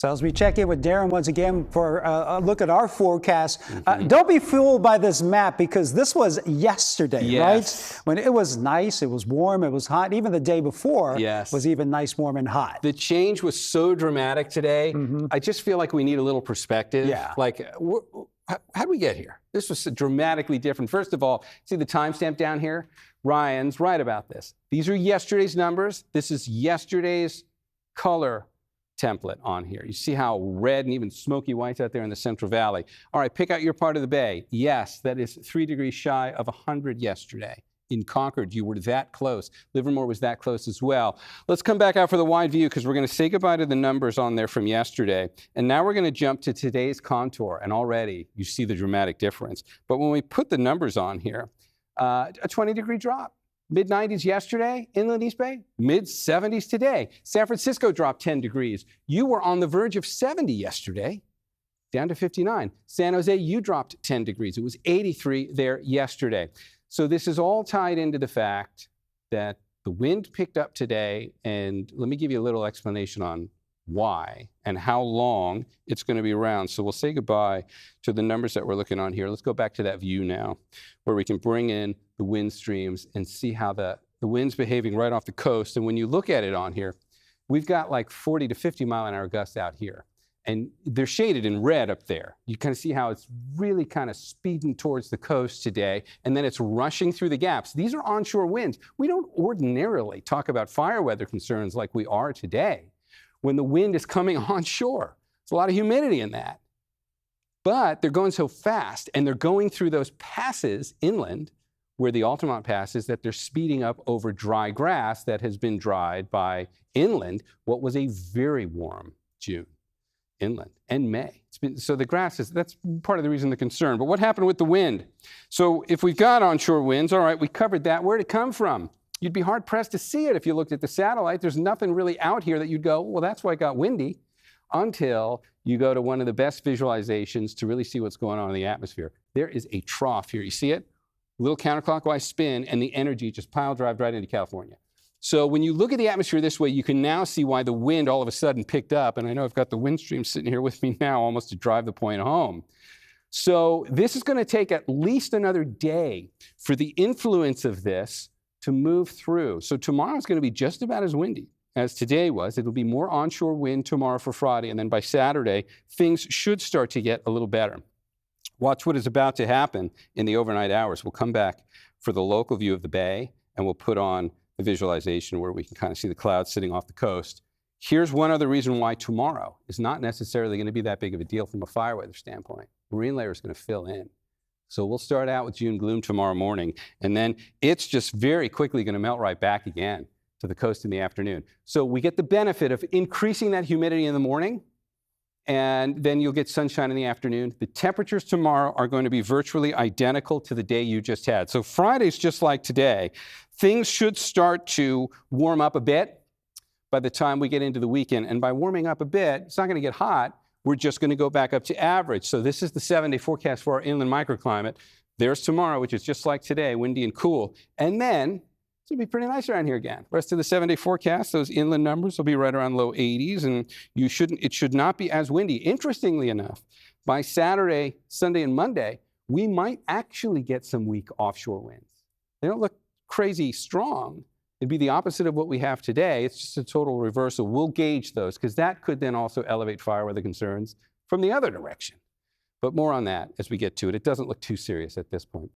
So as we check in with Darren once again for a look at our forecast, don't be fooled by this map because this was yesterday, right? When it was nice, it was warm, it was hot. Even the day before was even nice, warm, and hot. The change was so dramatic today. I just feel like we need a little perspective. Like, how did we get here? This was dramatically different. First of all, see the timestamp down here? Ryan's right about this. These are yesterday's numbers. This is yesterday's color template on here. You see how red and even smoky white's out there in the Central Valley. All right, pick out your part of the bay. Yes, that is 3 degrees shy of 100 yesterday. In Concord, you were that close. Livermore was that close as well. Let's come back out for the wide view because we're going to say goodbye to the numbers on there from yesterday. And now we're going to jump to today's contour. And already you see the dramatic difference. But when we put the numbers on here, a 20-degree drop. Mid-90s yesterday, Inland East Bay. Mid-70s today. San Francisco dropped 10 degrees. You were on the verge of 70 yesterday, down to 59. San Jose, you dropped 10 degrees. It was 83 there yesterday. So this is all tied into the fact that the wind picked up today, and let me give you a little explanation on why and how long it's going to be around. So we'll say goodbye to the numbers that we're looking on here. Let's go back to that view now where we can bring in the wind streams and see how the wind's behaving right off the coast. And when you look at it on here, we've got like 40 to 50 mile an hour gusts out here. And they're shaded in red up there. You kind of see how it's really kind of speeding towards the coast today, and then it's rushing through the gaps. These are onshore winds. We don't ordinarily talk about fire weather concerns like we are today when the wind is coming onshore. There's a lot of humidity in that. But they're going so fast, and they're going through those passes inland where the Altamont Pass is, that they're speeding up over dry grass that has been dried by inland what was a very warm June. Inland and May. So the grass that's part of the reason the concern. But what happened with the wind? So if we've got onshore winds, all right, we covered that. Where'd it come from? You'd be hard pressed to see it if you looked at the satellite. There's nothing really out here that you'd go, well, that's why it got windy, until you go to one of the best visualizations to really see what's going on in the atmosphere. There is a trough here. You see it? A little counterclockwise spin, and the energy just pile drived right into California. So when you look at the atmosphere this way, you can now see why the wind all of a sudden picked up. And I know I've got the wind stream sitting here with me now almost to drive the point home. So this is going to take at least another day for the influence of this to move through. So tomorrow is going to be just about as windy as today was. It'll be more onshore wind tomorrow for Friday. And then by Saturday, things should start to get a little better. Watch what is about to happen in the overnight hours. We'll come back for the local view of the bay, and we'll put on a visualization where we can kind of see the clouds sitting off the coast. Here's one other reason why tomorrow is not necessarily going to be that big of a deal from a fire weather standpoint. Marine layer is going to fill in. So we'll start out with June gloom tomorrow morning, and then it's just very quickly going to melt right back again to the coast in the afternoon. So we get the benefit of increasing that humidity in the morning, and then you'll get sunshine in the afternoon. The temperatures tomorrow are going to be virtually identical to the day you just had. So Friday's just like today. Things should start to warm up a bit by the time we get into the weekend. And by warming up a bit, it's not going to get hot. We're just going to go back up to average. So this is the 7-day forecast for our inland microclimate. There's tomorrow, which is just like today, windy and cool. And then it's going to be pretty nice around here again. Rest of the 7-day forecast, those inland numbers will be right around low 80s, and it should not be as windy. Interestingly enough, by Saturday, Sunday, and Monday, we might actually get some weak offshore winds. They don't look crazy strong. It'd be the opposite of what we have today. It's just a total reversal. We'll gauge those because that could then also elevate fire weather concerns from the other direction. But more on that as we get to it. It doesn't look too serious at this point.